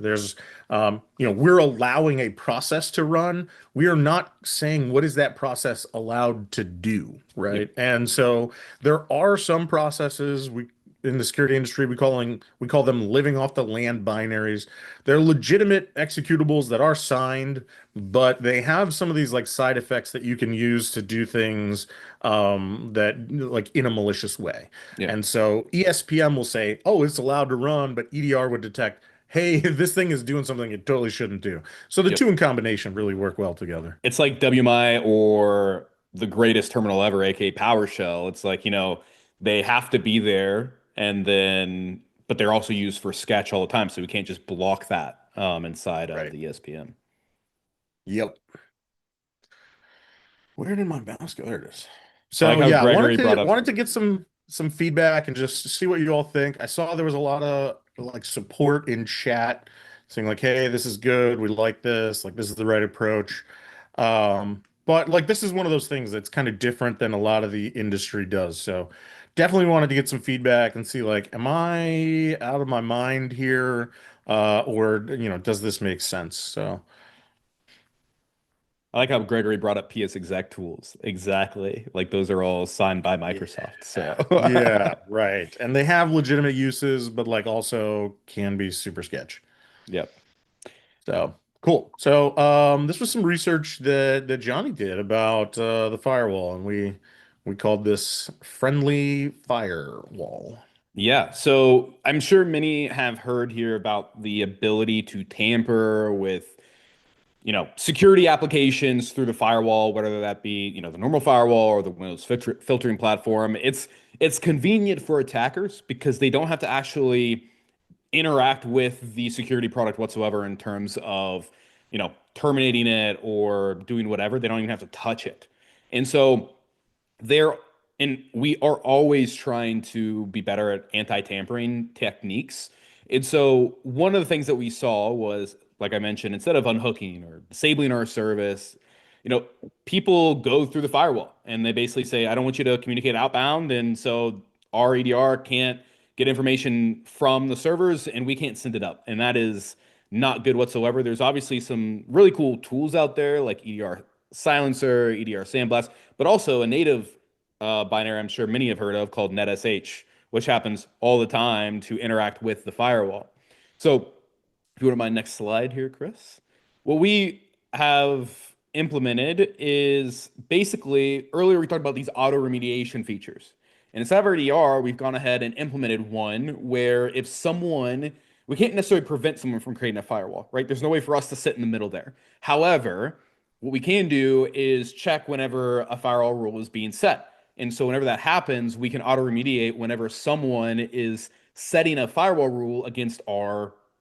We're allowing a process to run. We are not saying what is that process allowed to do,
Yep.
right? And so there are some processes we in the security industry, we call them living off the land binaries. They're legitimate executables that are signed, but they have some of these like side effects that you can use to do things that like in a malicious way.
Yeah.
And so ESPM will say, "Oh, it's allowed to run," but EDR would detect, "Hey, this thing is doing something it totally shouldn't do." So the
Yep.
two in combination really work well together.
It's like WMI or the greatest terminal ever, aka PowerShell. It's like, they have to be there but they're also used for sketch all the time. So we can't just block that inside of
Right.
the ESPM.
Yep. Where did my mouse go? There it is.
I like
So
how
yeah,
Gregory
wanted
brought
to
up.
wanted to get some feedback and just see what you all think. I saw there was a lot of like support in chat saying like, "Hey, this is good. We like this. Like this is the right approach." But like this is one of those things that's kind of different than a lot of the industry does. So definitely wanted to get some feedback and see like, am I out of my mind here? Or does this make sense? So
I like how Gregory brought up PS exec tools. Exactly. Like those are all signed by
yeah.
Microsoft. So
Yeah, right. And they have legitimate uses, but like also can be super sketch.
yep.
So cool. So this was some research that Johnny did about the firewall, and we called this friendly firewall.
Yeah. So I'm sure many have heard here about the ability to tamper with security applications through the firewall, whether that be, the normal firewall or the Windows filtering platform. It's convenient for attackers because they don't have to actually interact with the security product whatsoever in terms of, terminating it or doing whatever. They don't even have to touch it. And so there and we are always trying to be better at anti-tampering techniques. And so one of the things that we saw was, like I mentioned, instead of unhooking or disabling our service, you know, people go through the firewall and they basically say, I don't want you to communicate outbound. And so our EDR can't get information from the servers and we can't send it up. And that is not good whatsoever. There's obviously some really cool tools out there like EDR Silencer, EDR Sandblast, but also a native binary I'm sure many have heard of called NetSH, which happens all the time to interact with the firewall. So if you go to my next slide here, Chris, what we have implemented is basically earlier we talked about these auto remediation features. And inside of our EDR, we've gone ahead and implemented one where if someone, we can't necessarily prevent someone from creating a firewall, right? There's no way for us to sit in the middle there. However, what we can do is check whenever a firewall rule is being set. And so whenever that happens, we can auto remediate whenever someone is setting a firewall rule against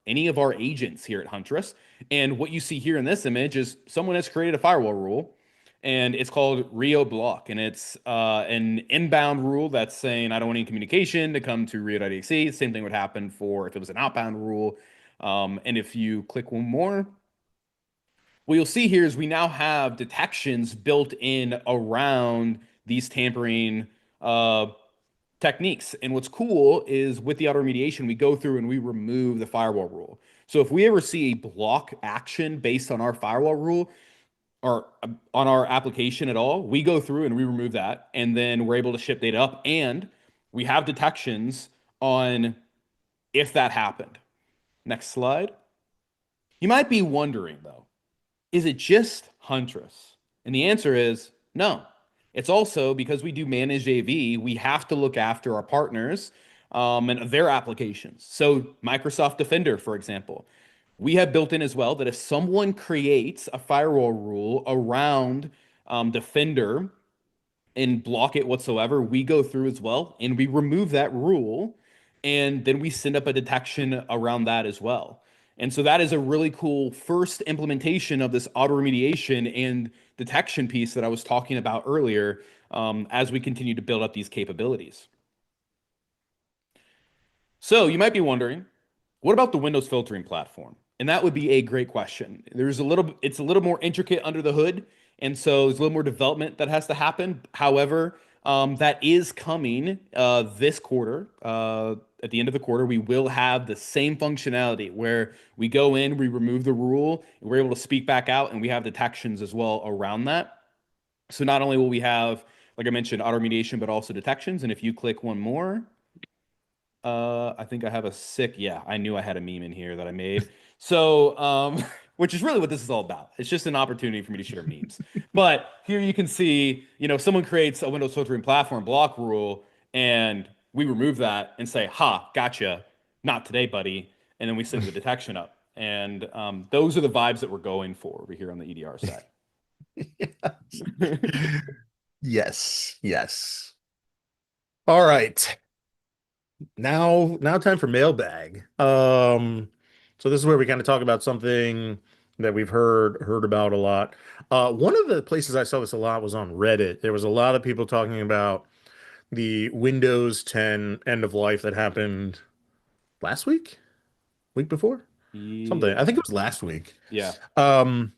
any of our agents here at Huntress. And what you see here in this image is someone has created a firewall rule and it's called Rio Block. And it's an inbound rule that's saying, I don't want any communication to come to Rio.exe. Same thing would happen for if it was an outbound rule. And if you click one more, what you'll see here is we now have detections built in around these tampering uh, techniques. And what's cool is with the auto remediation, we go through and we remove the firewall rule. So if we ever see a block action based on our firewall rule or on our application at all, we go through and we remove that. And then we're able to ship data up. And we have detections on if that happened. Next slide. You might be wondering, though, is it just Huntress? And the answer is no. It's also because we do managed AV, we have to look after our partners and their applications. So, Microsoft Defender, for example, we have built in as well that if someone creates a firewall rule around Defender, and block it whatsoever, we go through as well and we remove that rule, and then we send up a detection around that as well. And so that is a really cool first implementation of this auto remediation and detection piece that I was talking about earlier, as we continue to build up these capabilities. So you might be wondering, what about the Windows filtering platform? And that would be a great question. It's a little more intricate under the hood, and so there's a little more development that has to happen. However, that is coming this quarter. At the end of the quarter, we will have the same functionality where we go in, we remove the rule, and we're able to speak back out, and we have detections as well around that. So not only will we have, like I mentioned, auto remediation, but also detections. And if you click one more, I think I have a sick. Yeah, I knew I had a meme in here that I made. So, which is really what this is all about. It's just an opportunity for me to share memes. But here you can see, someone creates a Windows filtering platform block rule, and we remove that and say, "Ha, gotcha, not today, buddy." And then we send the detection up. And those are the vibes that we're going for over here on the EDR side.
Yes, yes. All right. Now time for mailbag. So this is where we kind of talk about something that we've heard about a lot. One of the places I saw this a lot was on Reddit. There was a lot of people talking about the Windows 10 end of life that happened last week before, something. I think
Yeah.
it was last week.
Yeah.
Um,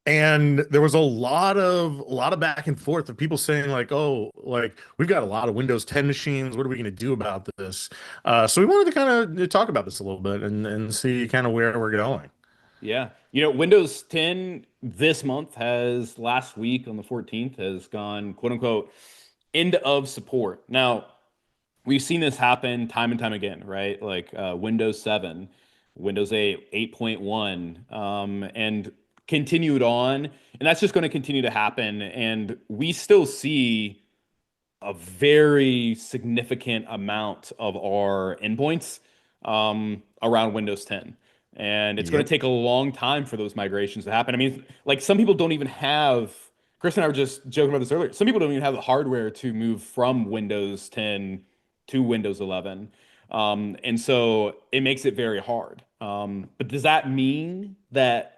and there was a lot of back and forth of people saying like, "Oh, like we've got a lot of Windows 10 machines. What are we going to do about this?" So we wanted to kind of talk about this a little bit and see kind of where we're going.
Yeah. Windows 10 this month has last week on the 14th has gone quote unquote end of support. Now, we've seen this happen time and time again, right? Like Windows 7, Windows 8, 8.1, and continued on. And that's just going to continue to happen. And we still see a very significant amount of our endpoints around Windows 10. And it's going to
Yep.
take a long time for those migrations to happen. I mean, like some people don't even have, Chris and I were just joking about this earlier. Some people don't even have the hardware to move from Windows 10 to Windows 11. And so it makes it very hard. But does that mean that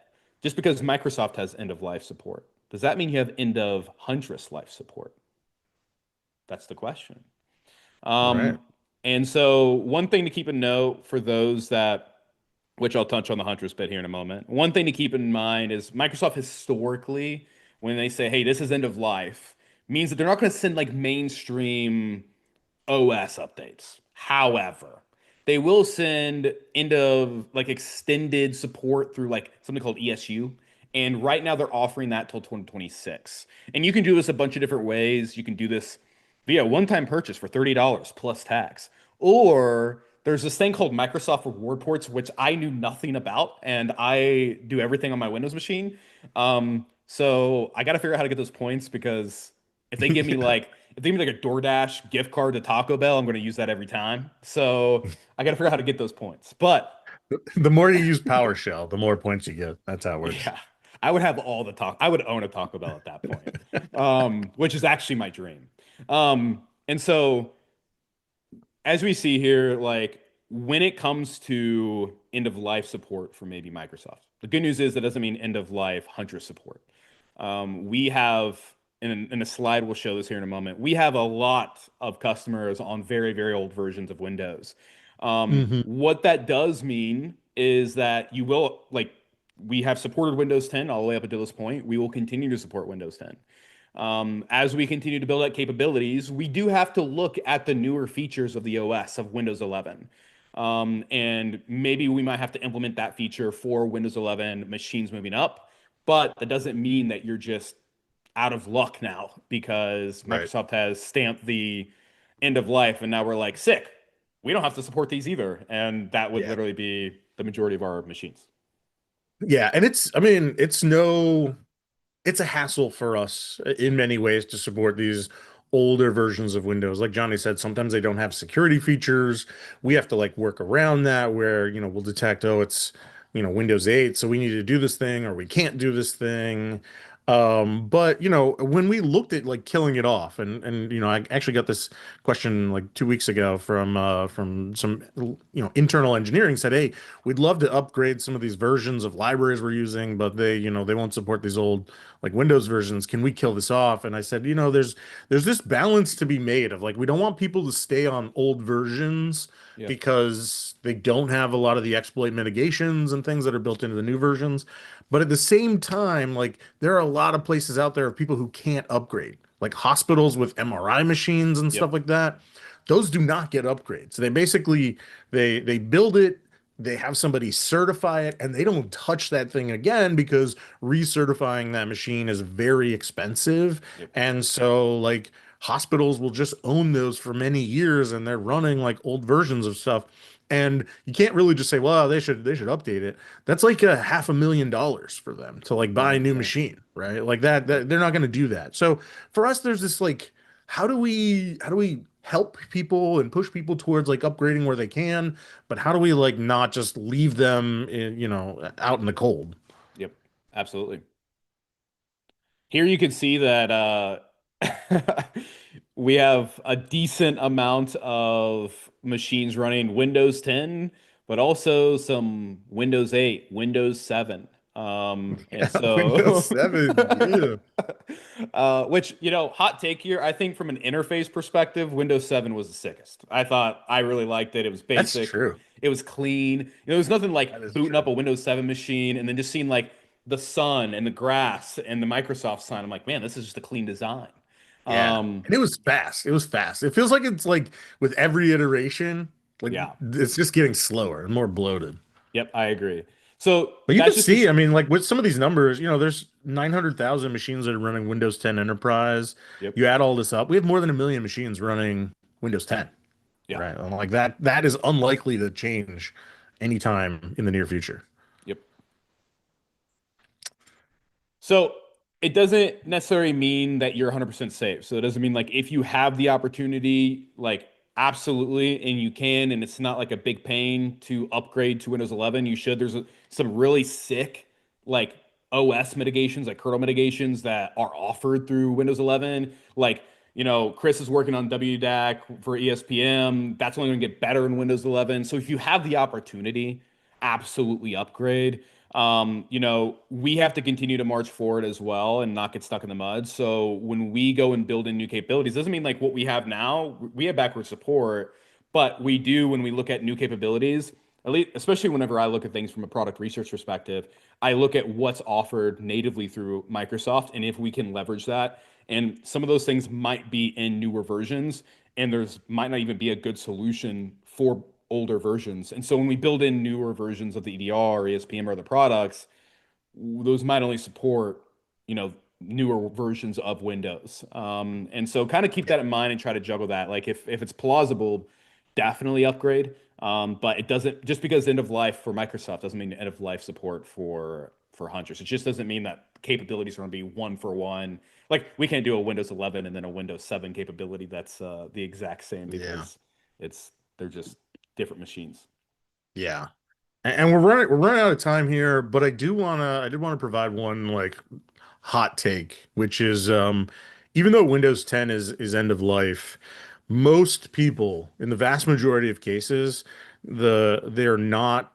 just because Microsoft has end of life support, does that mean you have end of Huntress life support? That's the question.
Right.
Um, and so one thing to keep in note for those that, which I'll touch on the Huntress bit here in a moment. One thing to keep in mind is Microsoft historically, when they say, "Hey, this is end of life," means that they're not going to send like mainstream OS updates. However, they will send end of like extended support through like something called ESU. And right now they're offering that till 2026. And you can do this a bunch of different ways. You can do this via one-time purchase for $30 plus tax. Or there's this thing called Microsoft Reward Ports, which I knew nothing about, and I do everything on my Windows machine. So I got to figure out how to get those points because if they give me
Yeah.
like if they give me like a DoorDash gift card to Taco Bell, I'm going to use that every time. So I got to figure out how to get those points. But
The more you use PowerShell, the more points you get. That's how it works.
yeah, I would have all the talk. I would own a Taco Bell at that point, which is actually my dream. And so as we see here, like when it comes to end of life support for maybe Microsoft, the good news is that doesn't mean end of life Huntress support. We have, in a slide, we'll show this here in a moment. We have a lot of customers on very, very old versions of Windows.
Hmm.
What that does mean is that you will, like, we have supported Windows 10 all the way up until this point. We will continue to support Windows 10. As we continue to build out capabilities, we do have to look at the newer features of the OS of Windows 11. And maybe we might have to implement that feature for Windows 11 machines moving up, but that doesn't mean that you're just out of luck now because
Right.
Microsoft has stamped the end of life and now we're like, sick. We don't have to support these either. And that would
Yeah.
literally be the majority of our machines.
Yeah. And I mean, it's a hassle for us in many ways to support these older versions of Windows. Like Johnny said, sometimes they don't have security features. We have to like work around that where, we'll detect, oh, it's, Windows 8, so we need to do this thing or we can't do this thing. But when we looked at like killing it off, and I actually got this question like 2 weeks ago from some internal engineering said, hey, we'd love to upgrade some of these versions of libraries we're using, but they won't support these old like Windows versions. Can we kill this off? And I said, there's this balance to be made of like we don't want people to stay on old versions
Yep.
because they don't have a lot of the exploit mitigations and things that are built into the new versions. But at the same time, like there are a lot of places out there of people who can't upgrade, like hospitals with MRI machines and
Yep.
stuff like that. Those do not get upgrades. They basically they build it, they have somebody certify it, and they don't touch that thing again because recertifying that machine is very expensive.
Yep.
And so like hospitals will just own those for many years and they're running like old versions of stuff. And you can't really just say, well, they should update it. That's like a $500,000 for them to like buy a new
100%.
machine, right? Like that they're not going to do that. So for us, there's this like, how do we help people and push people towards like upgrading where they can, but how do we like not just leave them out in the cold?
Yep. Absolutely. Here you can see that we have a decent amount of machines running Windows 10, but also some Windows 8, Windows 7. And
Yeah, Windows
so
7. Yeah.
which, hot take here, I think from an interface perspective, Windows 7 was the sickest. I really liked it. It was
That's
basic.
true.
It was clean. There was nothing
That
like
is
booting up
true.
a Windows 7 machine and then just seeing like the sun and the grass and the Microsoft sign. I'm like, man, this is just a clean design.
Yeah.
Um,
And it was fast. It was fast. It feels like it's like with every iteration, like
yeah.
it's just getting slower and more bloated.
Yep, I agree. So
But you can
that's just to
see, I mean, like with some of these numbers, there's 900,000 machines that are running Windows 10 Enterprise.
yep,
You add all this up, we have more than a million machines running Windows 10,
10. Yeah.
right? And like that is unlikely to change anytime in the near future.
Yep. So it doesn't necessarily mean that you're 100% safe. So it doesn't mean like if you have the opportunity, like absolutely, and you can, and it's not like a big pain to upgrade to Windows 11, you should. Some really sick like OS mitigations, like kernel mitigations that are offered through Windows 11. Like, Chris is working on WDAC for ESPM. That's only going to get better in Windows 11. So if you have the opportunity, absolutely upgrade. We have to continue to march forward as well and not get stuck in the mud. So when we go and build in new capabilities, doesn't mean like what we have now, we have backward support, but we do when we look at new capabilities, at least, especially whenever I look at things from a product research perspective, I look at what's offered natively through Microsoft and if we can leverage that. And some of those things might be in newer versions, and there's might not even be a good solution for older versions. And so when we build in newer versions of the EDR or ESPM or other products, those might only support, newer versions of Windows. And so kind of keep that in mind and try to juggle that. Like if it's plausible, definitely upgrade. But it doesn't just because end of life for Microsoft doesn't mean end of life support for hunters. It just doesn't mean that capabilities are going to be one for one. Like we can't do a Windows 11 and then a Windows 7 capability that's the exact same
Yeah.
because they're just different machines.
Yeah. And we're running out of time here, but I did want to provide one like hot take, which is even though Windows 10 is end of life, most people in the vast majority of cases, they're not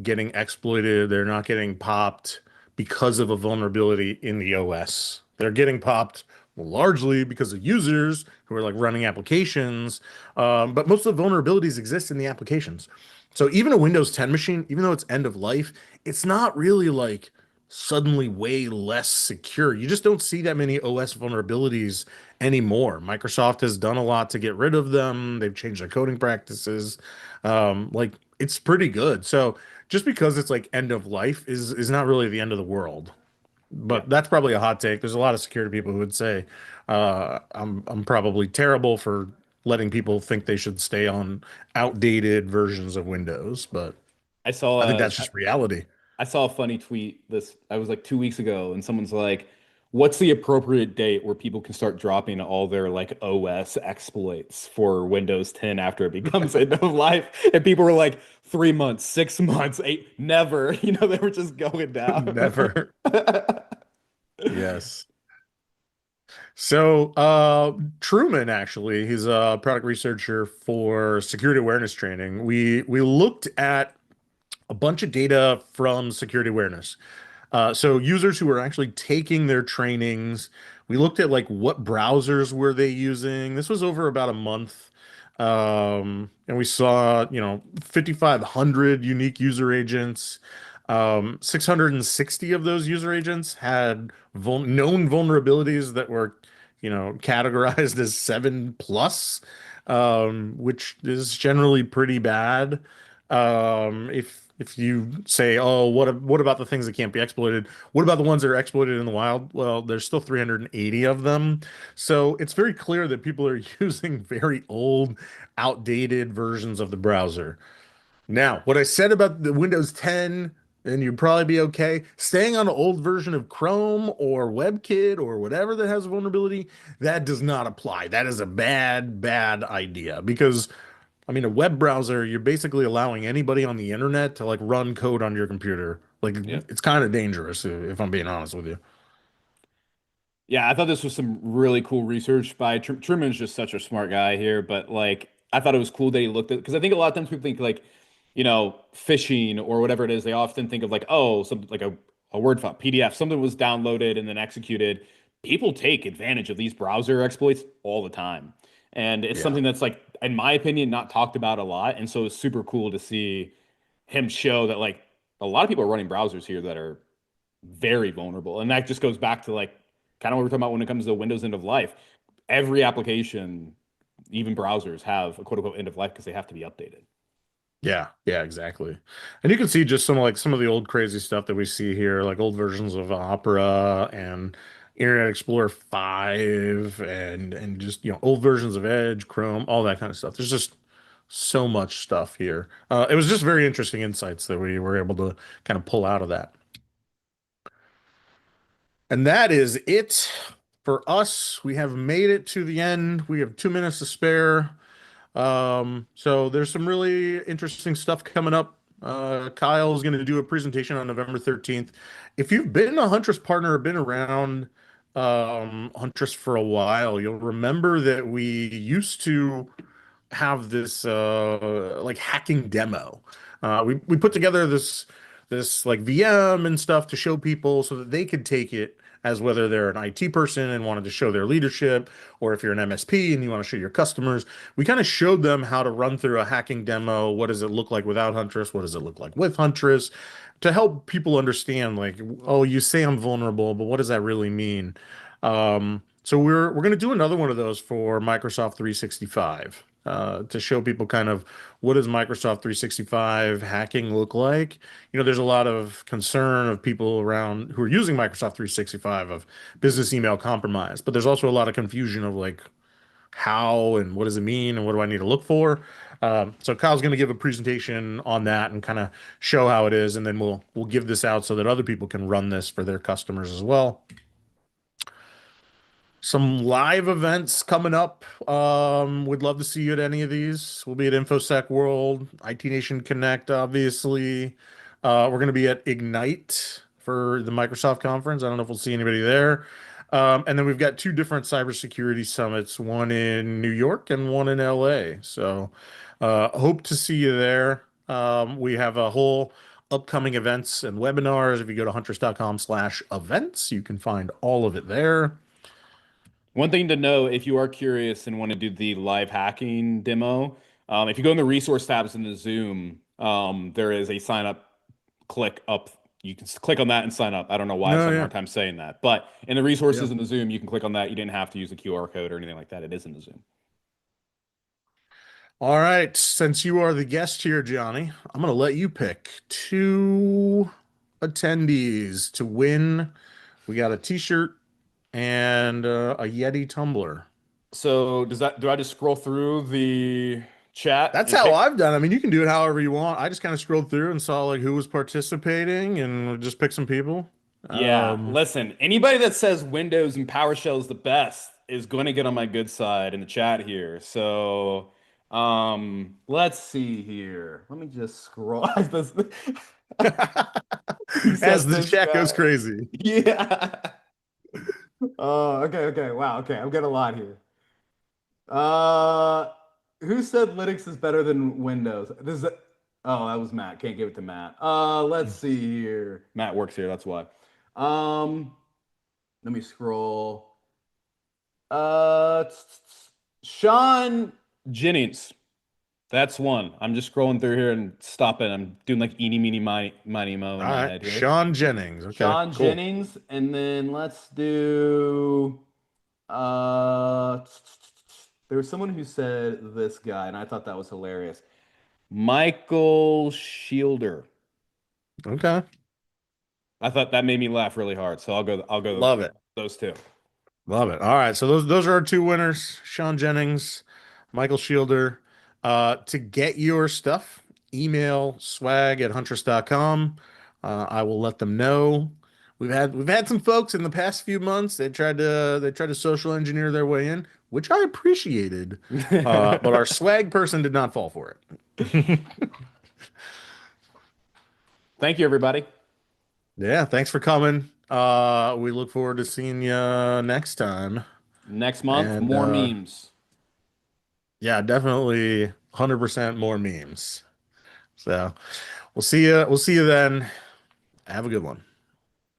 getting exploited, they're not getting popped because of a vulnerability in the OS. They're getting popped largely because of users who are like running applications, but most of the vulnerabilities exist in the applications. So even a Windows 10 machine, even though it's end of life, it's not really like suddenly way less secure. You just don't see that many OS vulnerabilities anymore. Microsoft has done a lot to get rid of them. They've changed their coding practices. Like it's pretty good. So just because it's like end of life is not really the end of the world.
Yeah.
But that's probably a hot take. There's a lot of security people who would say I'm probably terrible for letting people think they should stay on outdated versions of Windows, but
I saw
I think
a
that's just reality.
I saw a funny tweet I was like 2 weeks ago, and someone's like, "What's the appropriate date where people can start dropping all their like OS exploits for Windows 10 after it becomes end of life?" And people were like, 3 months, 6 months, eight, never. They were just going down.
Never. Yes. So, Truman actually, he's a product researcher for security awareness training. We looked at a bunch of data from security awareness. So users who were actually taking their trainings, we looked at like what browsers were they using. This was over about a month. And we saw, 5,500 unique user agents. 660 of those user agents had known vulnerabilities that were, categorized as 7 plus, which is generally pretty bad. If you say, oh, what about the things that can't be exploited? What about the ones that are exploited in the wild? Well, there's still 380 of them. So it's very clear that people are using very old, outdated versions of the browser. Now, what I said about the Windows 10, and you'd probably be okay. Staying on an old version of Chrome or WebKit or whatever that has vulnerability, that does not apply. That is a bad, bad idea because I mean, a web browser, you're basically allowing anybody on the internet to like run code on your computer. Like
Yep.
it's kind of dangerous if I'm being honest with you.
Yeah, I thought this was some really cool research by Truman's just such a smart guy here, but like I thought it was cool that he looked at because I think a lot of times people think like, phishing or whatever it is, they often think of like, oh, something like a Word file, PDF, something was downloaded and then executed. People take advantage of these browser exploits all the time. And it's
Yeah.
something that's like, in my opinion, not talked about a lot. And so it's super cool to see him show that like a lot of people are running browsers here that are very vulnerable. And that just goes back to like kind of what we're talking about when it comes to Windows end of life. Every application, even browsers, have a quote unquote end of life because they have to be updated.
Yeah, yeah, exactly. And you can see just some of the old crazy stuff that we see here, like old versions of Opera and Internet Explorer 5 and just, old versions of Edge, Chrome, all that kind of stuff. There's just so much stuff here. It was just very interesting insights that we were able to kind of pull out of that. And that is it for us. We have made it to the end. We have 2 minutes to spare. So there's some really interesting stuff coming up. Kyle is going to do a presentation on November 13th. If you've been a Huntress partner or been around Huntress for a while, you'll remember that we used to have this like hacking demo. We put together this like VM and stuff to show people so that they could take it as whether they're an IT person and wanted to show their leadership, or if you're an MSP and you want to show your customers. We kind of showed them how to run through a hacking demo. What does it look like without Huntress? What does it look like with Huntress? To help people understand, like, oh, you say I'm vulnerable, but what does that really mean? So we're going to do another one of those for Microsoft 365 to show people kind of what does Microsoft 365 hacking look like. There's a lot of concern of people around who are using Microsoft 365 of business email compromise, but there's also a lot of confusion of like how and what does it mean and what do I need to look for. So Kyle's going to give a presentation on that and kind of show how it is, and then we'll give this out so that other people can run this for their customers as well. Some live events coming up. Would love to see you at any of these. We'll be at InfoSec World, IT Nation Connect, obviously. We're going to be at Ignite for the Microsoft conference. I don't know if we'll see anybody there. And then we've got two different cybersecurity summits, one in New York and one in LA. So hope to see you there. We have a whole upcoming events and webinars. If you go to huntress.com/events, you can find all of it there.
One thing to know if you are curious and want to do the live hacking demo, if you go in the resource tabs in the Zoom, there is a sign up click up. You can click on that and sign up. I don't know why I was
No,
having a
yeah.
hard time saying that, but in the
Yeah.
resources in the Zoom, you can click on that. You didn't have to use a QR code or anything like that. It is in the Zoom.
All right, since you are the guest here, Johnny, I'm going to let you pick two attendees to win. We got a t-shirt and a Yeti tumbler.
So do I just scroll through the chat
That's
and
how
pick?
I've done. I mean, you can do it however you want. I just kind of scrolled through and saw like who was participating and just pick some people.
Yeah,
Um,
listen, anybody that says Windows and PowerShell is the best is going to get on my good side in the chat here. So, let's see here. Let me just scroll. He
as
said
the
this
chat goes
guy.
crazy.
Yeah.
Oh, okay, okay. Wow, okay. I'm getting a lot here. Uh, who said Linux is better than Windows? Oh, that was Matt. Can't give it to Matt. Let's see here.
Matt works here, that's why.
Um, let me scroll. Uh, Sean.
Jennings, that's one. I'm just scrolling through here and stopping. I'm doing like eeny, meeny, miny, mo
All
in my
right,
head here.
Sean Jennings. Okay,
Sean
cool.
Jennings, and then let's do uh there was someone who said this guy, and I thought that was hilarious.
Michael Shielder.
Okay,
I thought that made me laugh really hard, so I'll go
love it.
those two.
Love it. All right. So those are our two winners, Sean Jennings, Michael Shielder. To get your stuff, email swag@huntress.com. I will let them know. We've had some folks in the past few months. They tried to social engineer their way in, which I appreciated. But our swag person did not fall for it.
Thank you, everybody.
Yeah, thanks for coming. We look forward to seeing you next time.
Next month,
And
more memes.
yeah, definitely 100% more memes. So we'll see you then. Have a good one.